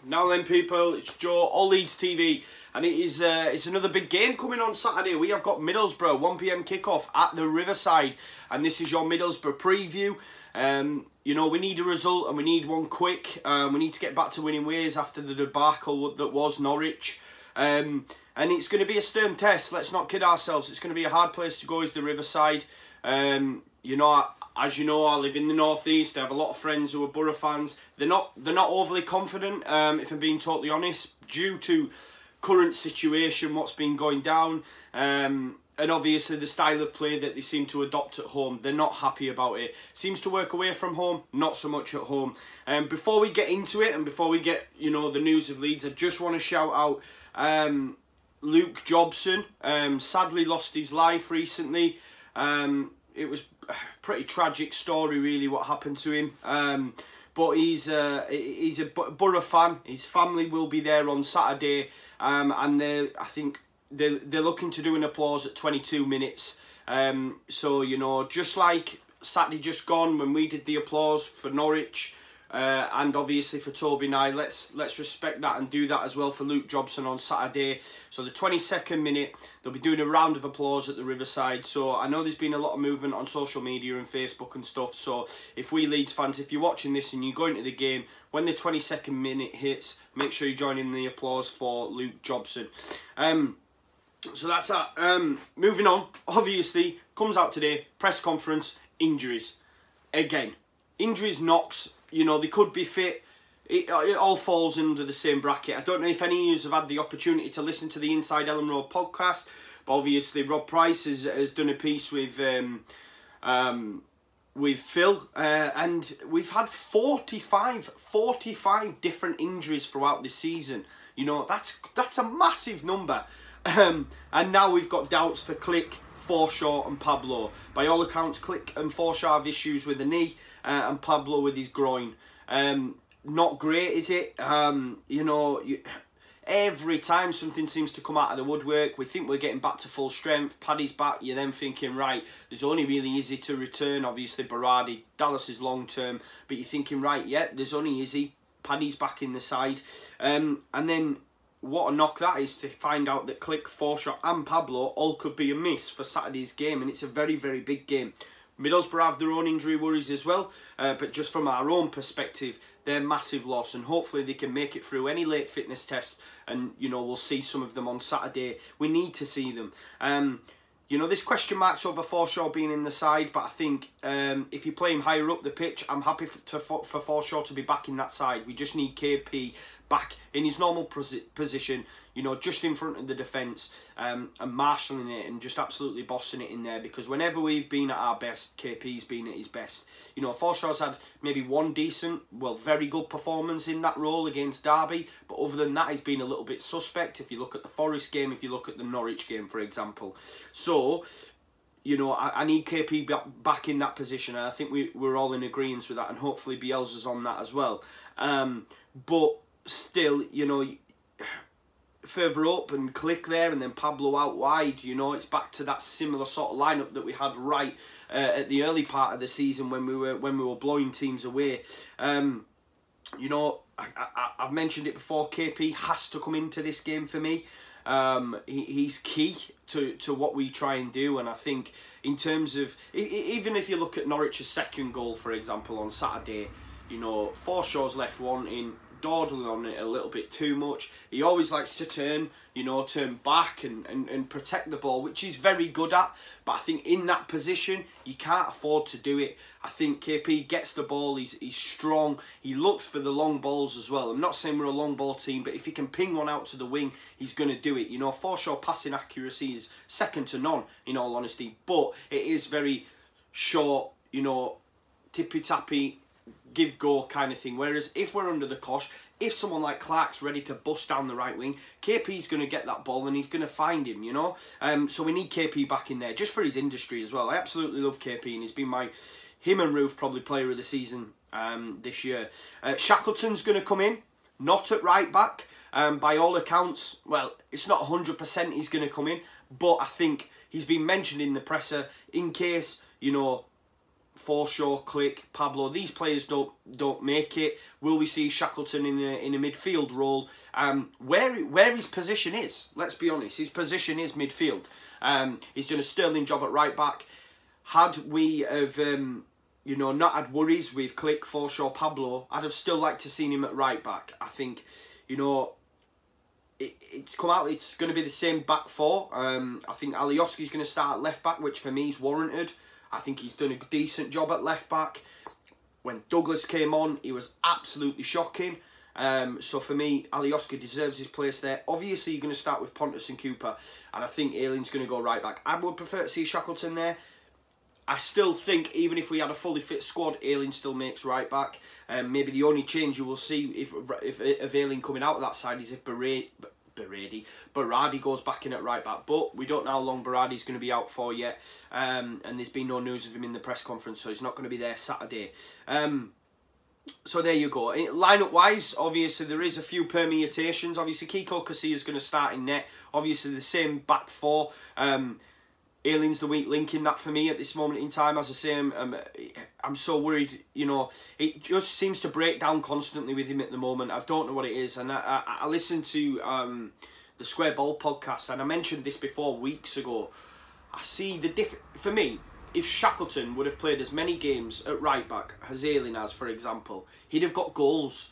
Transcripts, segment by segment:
Now then, people, it's Joe, All Leeds TV, and it's another big game coming on Saturday. We have got Middlesbrough, 1 PM kickoff at the Riverside, and this is your Middlesbrough preview. You know, we need a result, and we need one quick. We need to get back to winning ways after the debacle that was Norwich. And it's going to be a stern test. Let's not kid ourselves. It's going to be a hard place to go, is the Riverside. You know, as you know, I live in the northeast. I have a lot of friends who are Boro fans. They're not overly confident, if I'm being totally honest, due to current situation, what's been going down, and obviously the style of play that they seem to adopt at home. They're not happy about it. Seems to work away from home, not so much at home. Before we get into it, and before we get, you know, the news of Leeds, I just want to shout out Luke Jobson. Sadly lost his life recently. It was a pretty tragic story, really, what happened to him. But he's a Boro fan. His family will be there on Saturday, and I think they're looking to do an applause at 22 minutes. So, you know, just like Saturday just gone when we did the applause for Norwich, and obviously for Toby and I, let's respect that and do that as well for Luke Jobson on Saturday. So the 22nd minute, they'll be doing a round of applause at the Riverside. So I know there's been a lot of movement on social media and Facebook and stuff. So if we Leeds fans, if you're watching this and you're going to the game, when the 22nd minute hits, make sure you join in the applause for Luke Jobson. So that's that. Moving on, obviously, comes out today, press conference, injuries. Again, injuries, knocks. You know, they could be fit. It all falls under the same bracket. I don't know if any of you have had the opportunity to listen to the Inside Ellen Road podcast, but obviously Rob Price has done a piece with Phil, and we've had 45 different injuries throughout this season. You know, that's a massive number. And now we've got doubts for Click, Forshaw and Pablo. By all accounts, Click and Forshaw have issues with the knee, and Pablo with his groin. Not great, is it? You know, every time something seems to come out of the woodwork, we think we're getting back to full strength. Paddy's back, you're then thinking, right, there's only really Izzy to return. Obviously, Berardi, Dallas is long term, but you're thinking, right, yeah, there's only Izzy. Paddy's back in the side. And then what a knock that is to find out that Click, Forshaw and Pablo all could be a miss for Saturday's game, and it's a very, very big game. Middlesbrough have their own injury worries as well, but just from our own perspective, they're massive loss, and hopefully they can make it through any late fitness tests, and, you know, we'll see some of them on Saturday. We need to see them. You know, there's question marks over Forshaw being in the side, but I think if you play him higher up the pitch, I'm happy for Forshaw to be back in that side. We just need KP back in his normal position, you know, just in front of the defence, and marshalling it and just absolutely bossing it in there, because whenever we've been at our best, KP's been at his best. You know, Forshaw's had maybe one decent, well, very good performance in that role against Derby, but other than that, he's been a little bit suspect if you look at the Forest game, if you look at the Norwich game, for example. So, you know, I need KP back in that position, and I think we're all in agreement with that, and hopefully Bielsa's on that as well. But still, you know, further up and Click there, and then Pablo out wide, you know, it's back to that similar sort of lineup that we had right at the early part of the season when we were blowing teams away. You know, I've mentioned it before, KP has to come into this game for me. He's key to what we try and do, and I think in terms of, even if you look at Norwich's second goal, for example, on Saturday, you know, Forshaw's left wanting, dawdling on it a little bit too much. He always likes to turn back and protect the ball, which he's very good at, but I think in that position you can't afford to do it. I think KP gets the ball, he's strong, he looks for the long balls as well. I'm not saying we're a long ball team, but if he can ping one out to the wing, he's going to do it. You know, Forshaw passing accuracy is second to none, in all honesty, but it is very short, you know, tippy-tappy, give-go kind of thing. Whereas if we're under the cosh, if someone like Clark's ready to bust down the right wing, KP's going to get that ball and he's going to find him, you know. So we need KP back in there, just for his industry as well. I absolutely love KP, and he's been him and Roof probably player of the season this year. Shackleton's going to come in, not at right back. By all accounts, well, it's not 100% he's going to come in, but I think he's been mentioned in the presser in case, you know, Forshaw, Click, Pablo, these players don't make it. Will we see Shackleton in a midfield role? Where his position is, let's be honest, his position is midfield. He's done a sterling job at right back. Had we have you know, not had worries with Click, Forshaw, Pablo, I'd have still liked to seen him at right back. I think, you know, it's come out, it's going to be the same back four. I think Alioski's going to start at left back, which for me is warranted. I think he's done a decent job at left back. When Douglas came on, he was absolutely shocking. So for me, Alioski deserves his place there. Obviously, you're going to start with Pontus and Cooper, and I think Ayling's going to go right back. I would prefer to see Shackleton there. I still think, even if we had a fully fit squad, Ayling still makes right back. Maybe the only change you will see if Ayling coming out of that side is if Berardi goes back in at right back. But we don't know how long Berardi's going to be out for yet. And there's been no news of him in the press conference, so he's not going to be there Saturday. So there you go. Lineup wise, obviously there is a few permutations. Obviously Kiko Casillas is going to start in net. Obviously the same back four. Ayling's the weak link in that for me at this moment in time. As I say, I'm so worried, you know, it just seems to break down constantly with him at the moment. I don't know what it is. And I listened to the Square Ball podcast, and I mentioned this before weeks ago. I see the for me, if Shackleton would have played as many games at right back as Ayling has, for example, he'd have got goals.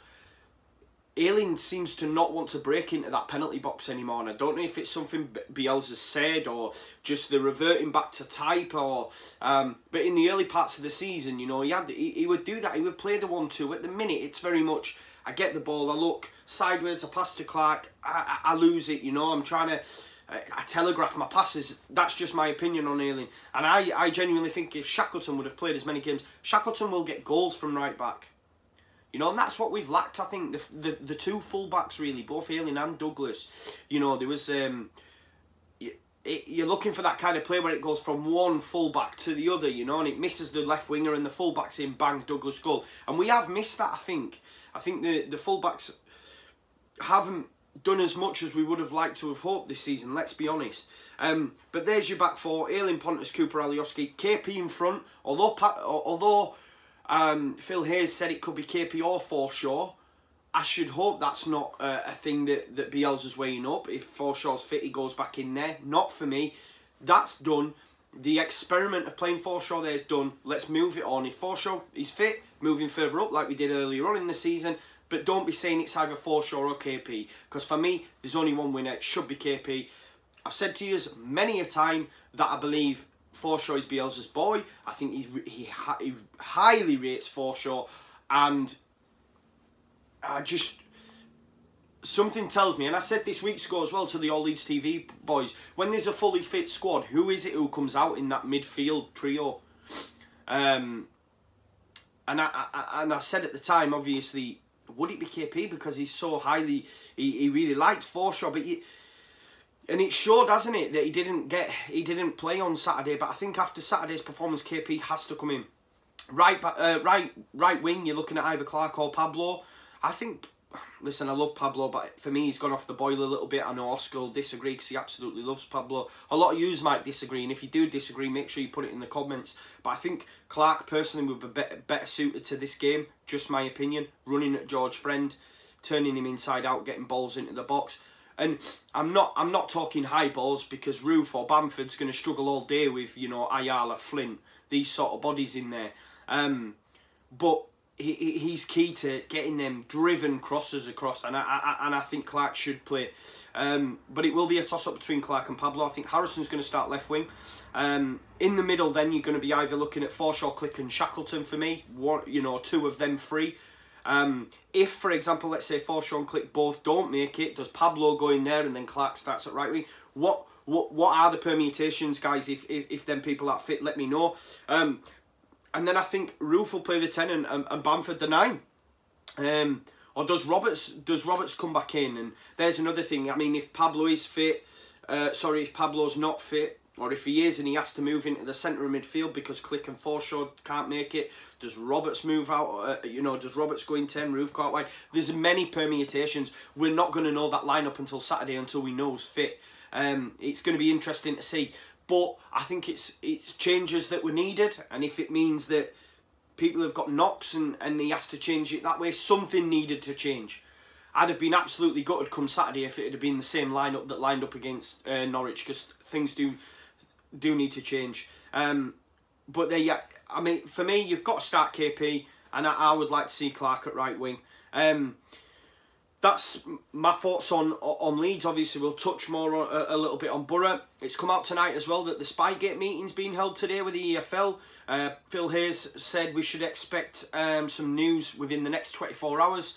Ayling seems to not want to break into that penalty box anymore, and I don't know if it's something Bielsa's said or just the reverting back to type, or but in the early parts of the season, you know, he would do that. He would play the 1-2. At the minute, it's very much, I get the ball, I look sideways, I pass to Clark, I lose it. You know, I'm trying to I telegraph my passes. That's just my opinion on Ayling, and I genuinely think if Shackleton would have played as many games, Shackleton will get goals from right back. You know, and that's what we've lacked, I think, the two full-backs, really, both Ayling and Douglas. You know, there was... you're looking for that kind of play where it goes from one full-back to the other, you know, and it misses the left winger and the full-back's in, bang, Douglas goal. And we have missed that, I think. I think the full-backs haven't done as much as we would have liked to have hoped this season, let's be honest. But there's your back four: Ayling, Pontus, Cooper, Alioski, KP in front, although Phil Hayes said it could be KP or Forshaw. I should hope that's not a thing that Bielsa's weighing up. If Forshaw's fit, he goes back in there. Not for me. That's done. The experiment of playing Forshaw there is done. Let's move it on. If Forshaw is fit, move him further up like we did earlier on in the season. But don't be saying it's either Forshaw or KP. Because for me, there's only one winner. It should be KP. I've said to you many a time that I believe Forshaw is Bielsa's boy. I think he highly rates Forshaw, and I just, something tells me, and I said this weeks ago as well to the All Leeds TV boys, when there's a fully fit squad, who is it who comes out in that midfield trio? And I said at the time, obviously, would it be KP, because he's so highly, he really likes Forshaw, but and it showed, hasn't it, that he didn't play on Saturday. But I think after Saturday's performance, KP has to come in. Right wing, you're looking at either Clark or Pablo. I think, listen, I love Pablo, but for me, he's gone off the boil a little bit. I know Oscar will disagree because he absolutely loves Pablo. A lot of yous might disagree, and if you do disagree, make sure you put it in the comments. But I think Clark personally would be better suited to this game. Just my opinion. Running at George Friend, turning him inside out, getting balls into the box. And I'm not talking high balls, because Roof or Bamford's going to struggle all day with, you know, Ayala, Flint, these sort of bodies in there. But he's key to getting them driven crosses across, and I think Clark should play. But it will be a toss-up between Clark and Pablo. I think Harrison's going to start left wing. In the middle, then you're going to be either looking at Forshaw, Click and Shackleton for me. You know, two of them free. If, for example, let's say Forshaw and Click both don't make it, does Pablo go in there and then Clark starts at right wing? What are the permutations, guys? If them people are fit, let me know. And then I think Roof will play the 10 and Bamford the 9. Or does Roberts come back in? And there's another thing. I mean, if Pablo is fit, if Pablo's not fit, or if he is and he has to move into the centre of midfield because Click and Forshaw can't make it, does Roberts move out? You know, does Roberts go in 10, Roof go out wide? There's many permutations. We're not going to know that lineup until Saturday, until we know who's fit. It's going to be interesting to see. But I think it's changes that were needed, and if it means that people have got knocks and he has to change it that way, something needed to change. I'd have been absolutely gutted come Saturday if it had been the same lineup that lined up against Norwich, because things do need to change. But there, I mean, for me, you've got to start KP, and I would like to see Clark at right wing. That's my thoughts on Leeds. Obviously, we'll touch more on, a little bit on Boro. It's come out tonight as well that the Spygate meeting's been held today with the EFL. Phil Hayes said we should expect some news within the next 24 hours.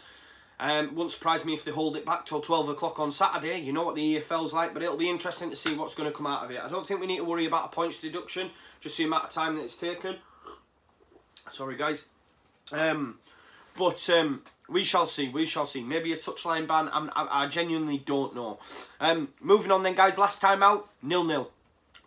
Wouldn't surprise me if they hold it back till 12 o'clock on Saturday. You know what the EFL's like, but it'll be interesting to see what's going to come out of it. I don't think we need to worry about a points deduction, just the amount of time that it's taken. Sorry, guys. We shall see, we shall see. Maybe a touchline ban, I genuinely don't know. Moving on then, guys, last time out, 0-0.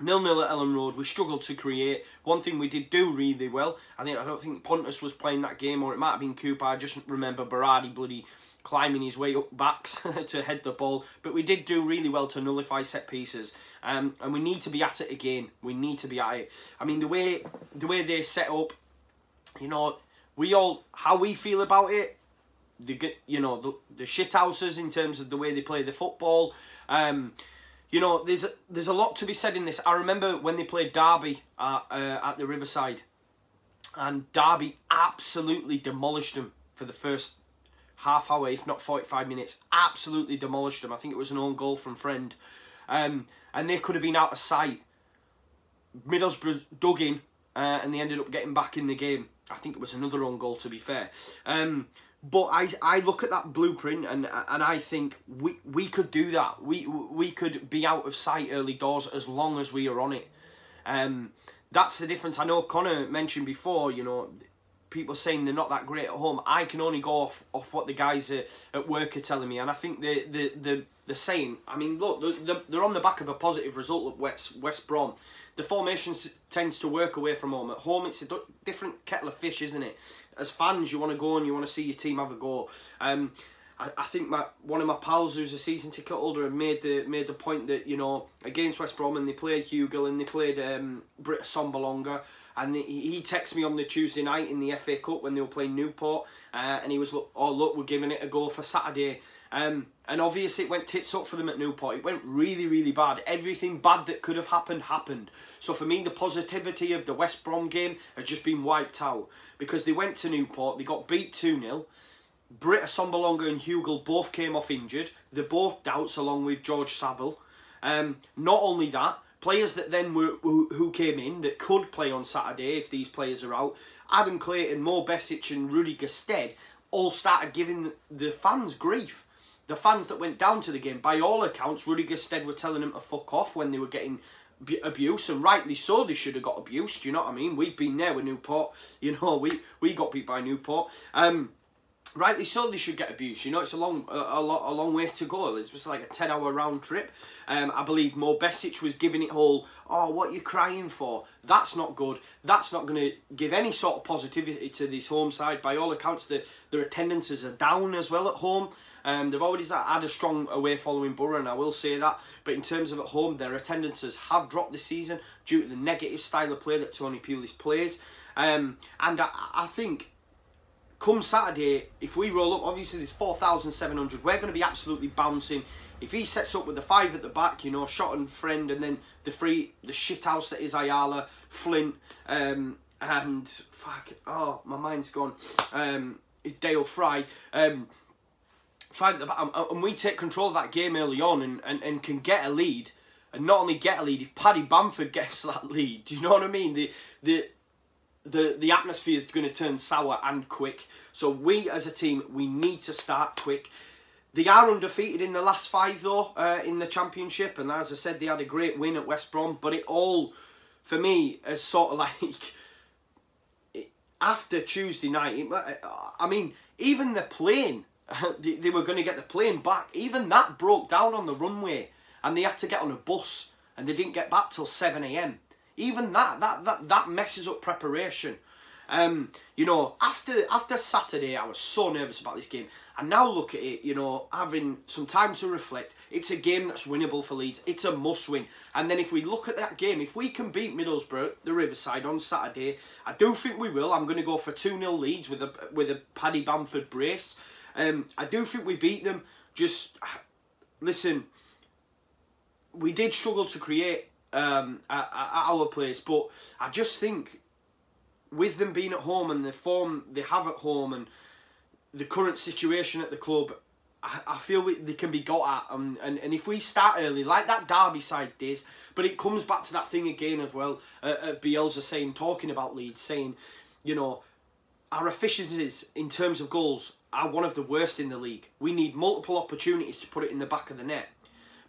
0-0 at Ellen Road. We struggled to create. One thing we did do really well, I don't think Pontus was playing that game, or it might have been Cooper. I just remember Berardi bloody climbing his way up backs to head the ball. But we did do really well to nullify set pieces. And we need to be at it again. We need to be at it. I mean, the way they set up, you know, how we feel about it, the shit houses in terms of the way they play the football. You know, there's a lot to be said in this. I remember when they played Derby at the Riverside, and Derby absolutely demolished them for the first half hour, if not 45 minutes. Absolutely demolished them. I think it was an own goal from Friend, and they could have been out of sight. Middlesbrough dug in, and they ended up getting back in the game. I think it was another own goal, to be fair. But I look at that blueprint and I think we could do that. We could be out of sight early doors as long as we are on it. That's the difference. I know Conor mentioned before, you know, people saying they're not that great at home. I can only go off what the guys at work are telling me, and I think the saying, I mean, look, they're on the back of a positive result at West Brom. The formation tends to work away from home. At home, it's a different kettle of fish, isn't it? As fans, you want to go and you want to see your team have a go. I think one of my pals who's a season ticket holder made the point that, you know, against West Brom, and they played Hugill and they played Britt Sombalonga, and he texted me on the Tuesday night in the FA Cup when they were playing Newport, and he was, oh look, we're giving it a go for Saturday. And obviously it went tits up for them at Newport. It went really, really bad. Everything bad that could have happened, happened. So for me, the positivity of the West Brom game has just been wiped out. Because they went to Newport, they got beat 2-0. Britt Sombalonga and Hugill both came off injured. They're both doubts along with George Saville. Not only that, players that then who came in that could play on Saturday if these players are out, Adam Clayton, Mo Besic and Rudy Gestead all started giving the fans grief. The fans that went down to the game, by all accounts, Rudy Gestead were telling them to fuck off when they were getting abuse, and rightly so. They should have got abused, you know what I mean? We've been there with Newport, you know, we got beat by Newport. Rightly so, they should get abused. You know, it's a long way to go. It was like a 10-hour round trip. I believe Mo Besic was giving it all, oh, what are you crying for? That's not good. That's not going to give any sort of positivity to this home side. By all accounts, their attendances are down as well at home. They've already had a strong away following Boro, and I will say that. But in terms of at home, their attendances have dropped this season due to the negative style of play that Tony Pulis plays. And I think, come Saturday, if we roll up, obviously there's 4,700, we're going to be absolutely bouncing. If he sets up with the 5 at the back, you know, Shot and Friend, and then the shithouse that is Ayala, Flint, and fuck, oh, my mind's gone, Dale Fry, 5 at the back, and we take control of that game early on and can get a lead, and not only get a lead, if Paddy Bamford gets that lead, do you know what I mean? The atmosphere is going to turn sour and quick. So we as a team, we need to start quick. They are undefeated in the last 5 though, in the Championship, and as I said, they had a great win at West Brom, but it all, for me, is sort of like, after Tuesday night, I mean, even the plane, they were going to get the plane back, even that broke down on the runway, and they had to get on a bus, and they didn't get back till 7 AM. Even that messes up preparation. You know, after Saturday, I was so nervous about this game. And now look at it, you know, having some time to reflect. It's a game that's winnable for Leeds. It's a must-win. And then if we look at that game, if we can beat Middlesbrough, the Riverside, on Saturday, I do think we will. I'm going to go for 2-0 Leeds with a Paddy Bamford brace. I do think we beat them. Just, listen, we did struggle to create at our place, but I just think with them being at home and the form they have at home and the current situation at the club, I feel they can be got at. And if we start early, like that Derby side did, but it comes back to that thing again as well, Bielsa saying, talking about Leeds, saying, you know, our efficiencies in terms of goals are one of the worst in the league. We need multiple opportunities to put it in the back of the net.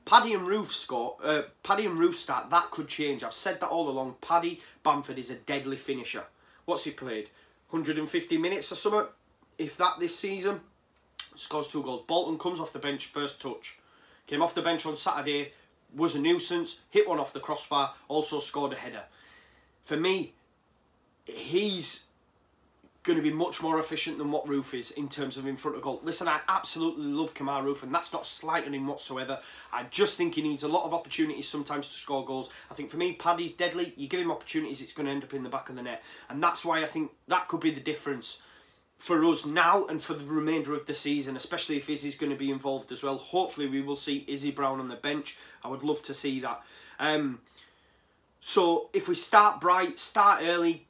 Paddy and Roof start, that could change. I've said that all along. Paddy Bamford is a deadly finisher. What's he played? 150 minutes or something? If that this season. Scores 2 goals. Bolton comes off the bench, first touch. Came off the bench on Saturday, was a nuisance, hit one off the crossbar, also scored a header. For me, he's going to be much more efficient than what Roof is in terms of in front of goal. Listen, I absolutely love Kemar Roof, and that's not slighting him whatsoever. I just think he needs a lot of opportunities sometimes to score goals. I think for me, Paddy's deadly. You give him opportunities, it's going to end up in the back of the net. And that's why I think that could be the difference for us now and for the remainder of the season, especially if Izzy's going to be involved as well. Hopefully we will see Izzy Brown on the bench. I would love to see that. So if we start bright, start early,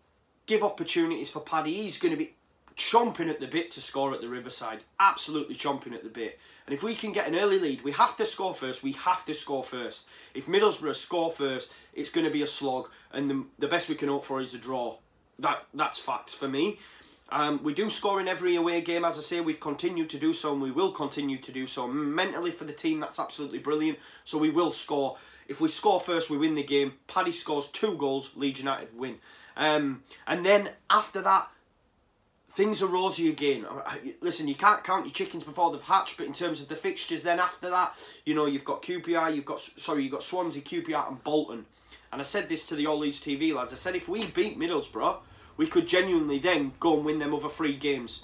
give opportunities for Paddy, he's going to be chomping at the bit to score at the Riverside. Absolutely chomping at the bit. And if we can get an early lead, we have to score first. We have to score first. If Middlesbrough score first, it's going to be a slog. And the best we can hope for is a draw. That's facts for me. We do score in every away game. As I say, we've continued to do so and we will continue to do so. Mentally for the team, that's absolutely brilliant. So we will score. If we score first, we win the game. Paddy scores 2 goals, Leeds United win. And then after that, things are rosy again. Listen, you can't count your chickens before they've hatched, but in terms of the fixtures, then after that, you know, you've got QPR, you've got Swansea, QPR and Bolton. And I said this to the Leeds TV lads. I said if we beat Middlesbrough, we could genuinely then go and win them other 3 games.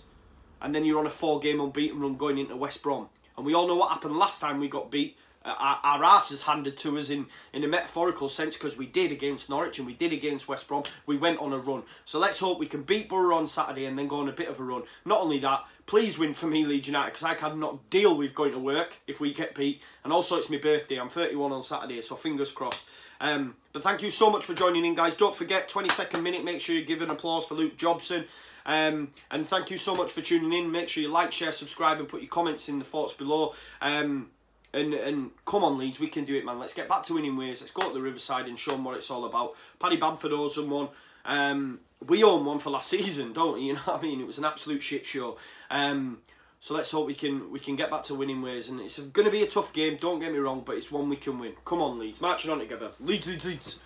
And then you're on a 4-game unbeaten run going into West Brom. And we all know what happened last time we got beat. Our arse is handed to us in a metaphorical sense, because we did against Norwich and we did against West Brom. We went on a run. So let's hope we can beat Boro on Saturday and then go on a bit of a run. Not only that, please win for me, Leeds United, because I cannot deal with going to work if we get beat. And also it's my birthday. I'm 31 on Saturday, so fingers crossed. But thank you so much for joining in, guys. Don't forget, 22nd minute, make sure you give an applause for Luke Jobson. And thank you so much for tuning in. Make sure you like, share, subscribe and put your comments in the thoughts below. And come on, Leeds, we can do it, man. Let's get back to winning ways. Let's go to the Riverside and show them what it's all about. Paddy Bamford owes them one. We own one for last season, don't we? You know what I mean? It was an absolute shit show. So let's hope we can get back to winning ways. And it's going to be a tough game, don't get me wrong, but it's one we can win. Come on, Leeds. Marching on together. Leeds, Leeds, Leeds.